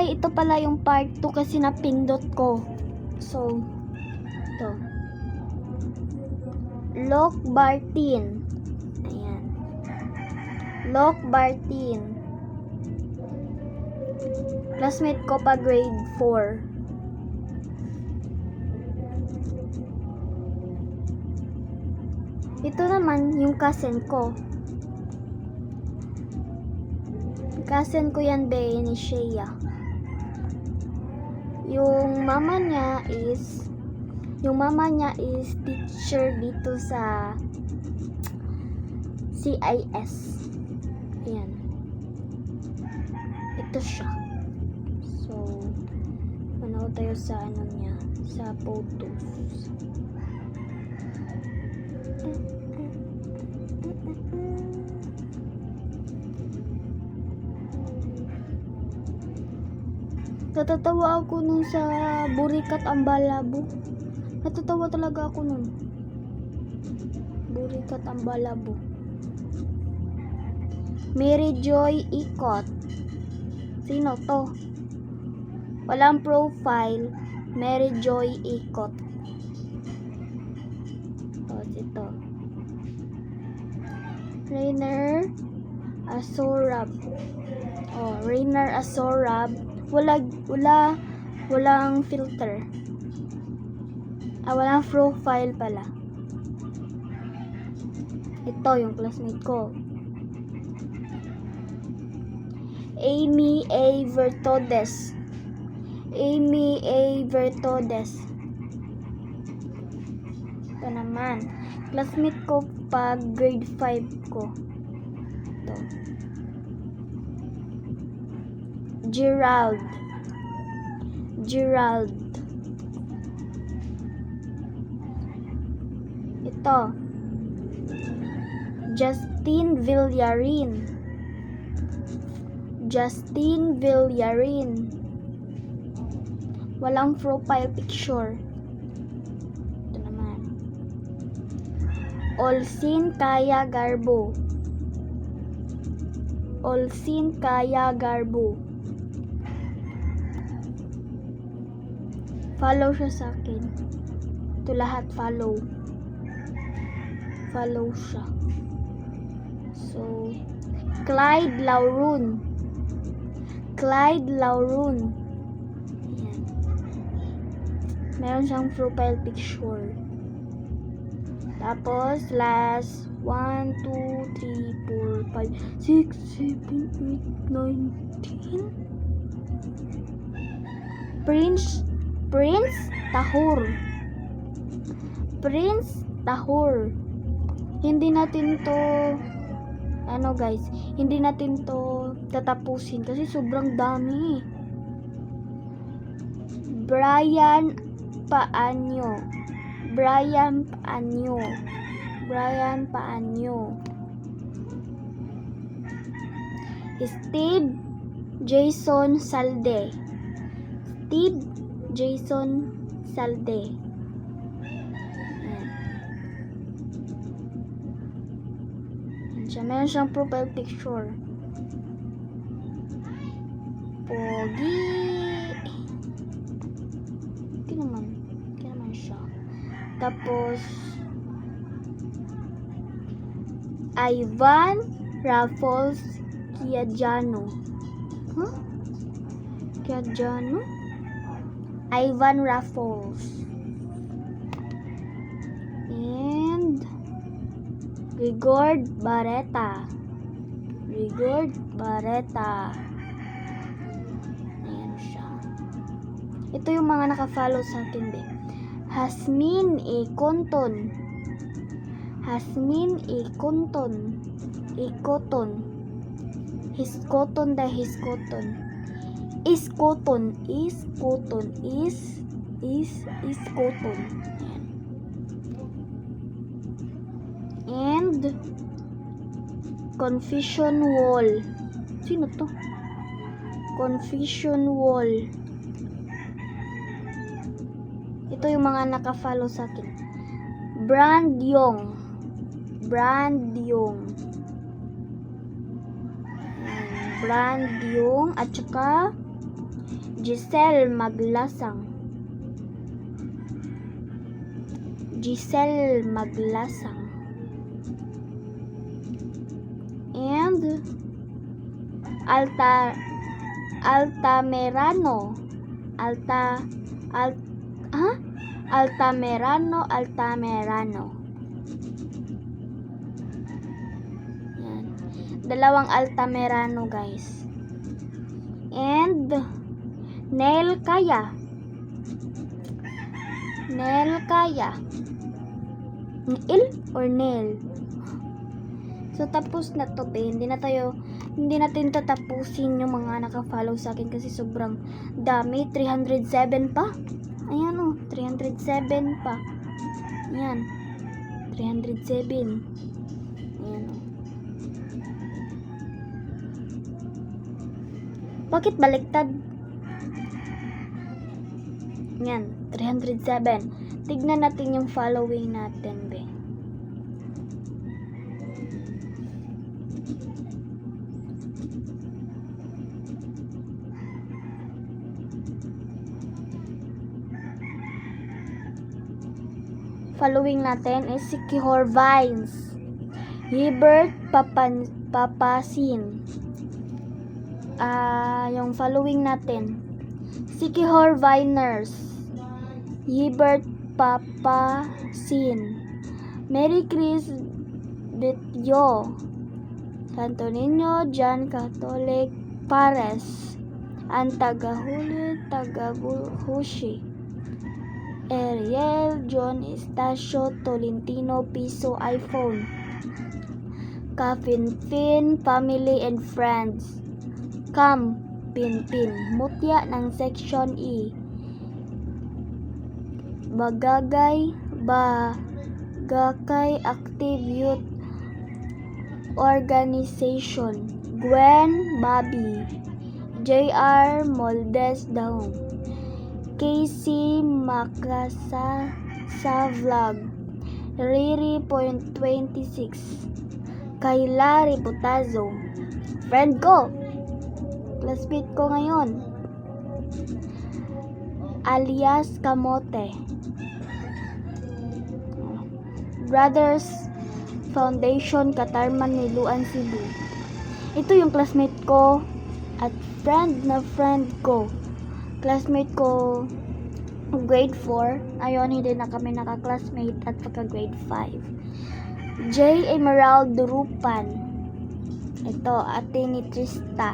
Ay, ito pala yung part 2 kasi napindot ko. So, ito. Loc Bartin. Ayan. Loc Bartin. Classmate ko pa grade 4. Ito naman yung cousin ko. Cousin ko yan, be, ni Shea. Yung mama niya is teacher dito sa CIS. Ayan. Ito siya. So, manood tayo sa ano niya, sa photos. Natatawa ako nun sa Burikat Ambalabo. Natatawa talaga ako nun. Burikat Ambalabo. Mary Joy Ikot. Sino to? Walang profile. Mary Joy Ikot. Ito. Rainer Asorab. Rainer Asorab. Walang filter. Walang profile pala. Ito yung classmate ko. Amy A. Vertodes. Amy A. Vertodes. Ito naman. Classmate ko pa grade 5 ko. Ito. Gerald. Ito. Justin Villarin. Walang profile picture. Ito naman. Olsin Kaya Garbo. Follow siya sa akin. Ito lahat follow. Follow siya. So, Clyde Laurun. Ayan. Meron siyang profile picture. Tapos, last 1, 2, 3, 4, 5, 6, 7, 8, 9, 10. Prince Tahur. Hindi natin to hindi natin to tatapusin kasi sobrang dami. Brian Paanyo. Steve Jason Salde. Meron siyang profile picture. Pogi. Hindi naman siya. Tapos, Ivan Raffles Kiajano. Ivan Raffles. And Rigord Barreta. Ayan siya. Ito yung mga naka-follow sa akin, be. Hasmin E. Conton. Iskoton. And Confession Wall. Sino to? Confession Wall. Ito yung mga naka-follow sa akin. Brand Yong. At saka Giselle Maglasang. Giselle Maglasang. And Altamerano. Altamerano. Yan. Dalawang Altamerano, guys. And Nel Kaya. Il or Nel? So, tapos na to, Hindi natin tatapusin yung mga naka-follow sa akin kasi sobrang dami. 307 pa. Ayan o, 307 pa. Ayan. 307. Ayan o. Bakit baliktad? Ayan, 307. Tignan natin yung following natin, be. Following natin is si Kihor Vines, Hubert Papasin. Yung following natin, si Kihor Viners, Hubert Papasin, Mary Chris Bityo, Santo Niño John Catholic Pares, Antagahuli Tagabuhushi, Ariel John Estacio Tolentino Piso iPhone, Kafinfin Family and Friends, Cam Pinpin Mutya ng Section E, Bagakay Active Youth Organization, Gwen Bobby, JR Moldes Daong, Casey Makasa sa vlog, Riri.26, Kayla Riputazo, friend ko, classmate ko ngayon, alias Kamote, Brothers Foundation Katarman Niluan Cebu. Ito yung classmate ko at friend ko. Classmate ko grade 4. Ayon, hindi na kami naka-classmate at pagka grade 5. J. Emerald Durupan. Ito, ate ni Trista.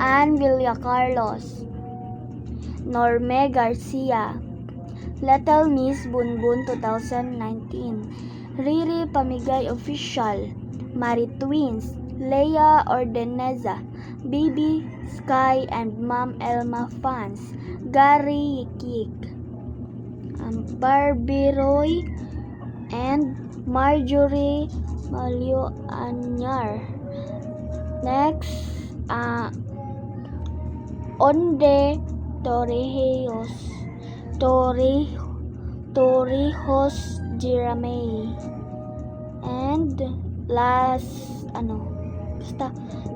Ann Villacarlos. Norme Garcia. Little Miss Bunbun 2019. Riri Pamigay Official. Mari Twins. Leia Ordeneza. Baby Sky and Mom Elma fans, Gary Yikik, Barbie Roy, and Marjorie Malio Anyar. Next, Onde Torrijos Jiramay, and last,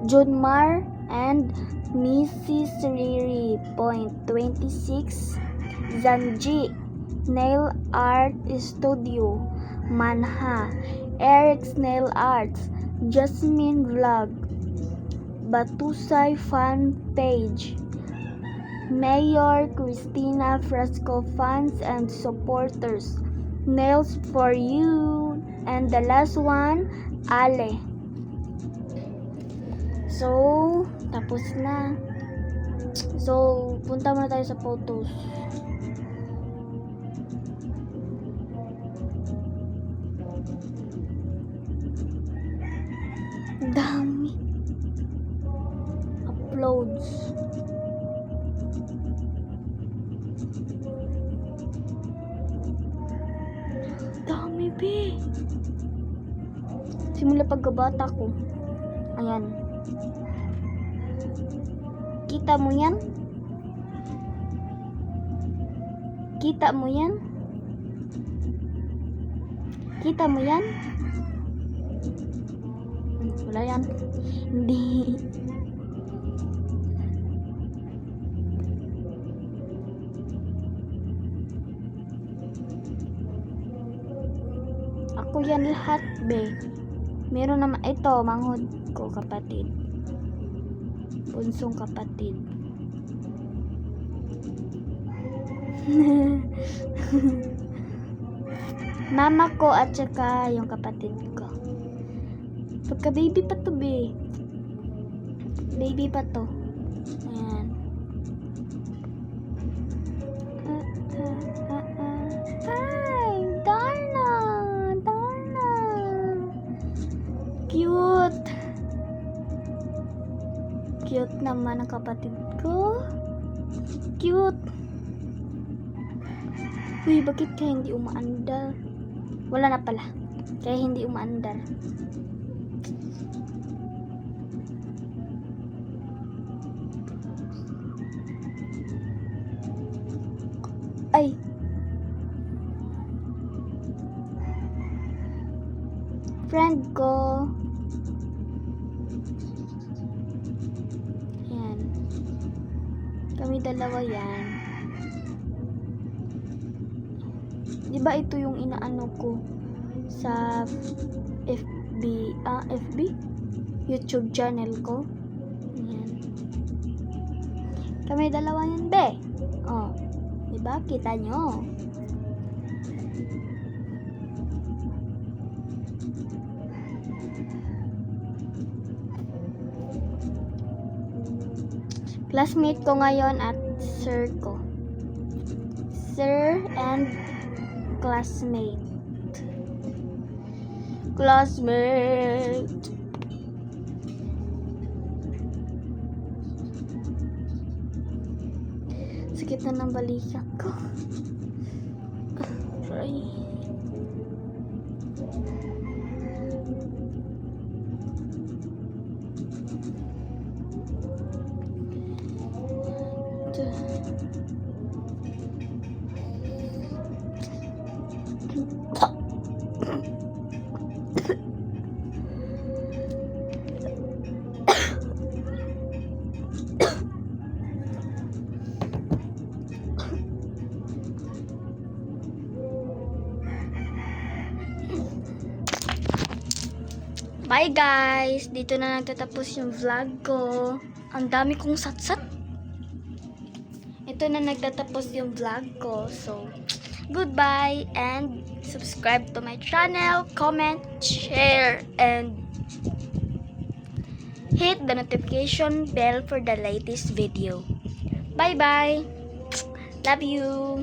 Junmar and Mrs. Riri.26, Zanji Nail Art Studio, Manha, Eric's Nail Arts, Jasmine Vlog, Batusay Fan Page, Mayor Christina Fresco fans and supporters, Nails for You, and the last one, Ale. So, tapos na. So, punta muna tayo sa photos. Dami. Uploads. Dami, be. Simula pagkabata ko. Ayan. Kita mo yan? Kita mo yan? Kita mo yan? Wala yan. Hindi. ko yan lahat, be. Meron naman, ito, manghod ko, kapatid. Bunsong kapatid. Mama ko at saka yung kapatid ko. Pagka baby pa to, be. Baby pa to. Ayan. Hi, Darna. Darna. Cute. Cute naman ang kapatid ko. Cute. Uy, bakit kaya hindi umaandar? Wala na pala. Kaya hindi umaandar. Ay. Friend ko. Ayan. Kami dalawa yan. Diba ito yung inaano ko sa FB YouTube channel ko. Ayan. Kami dalawa yan, be. Oh. Diba? Kita nyo. Classmate ko ngayon at sir ko. Sir and classmate. Classmate. Sakit na ng balikat ko. Sorry. Bye guys! Dito na nagtatapos yung vlog ko. Ang dami kong satsat. Ito na nagtatapos yung vlog ko. So, goodbye and subscribe to my channel, comment, share, and hit the notification bell for the latest video. Bye bye! Love you!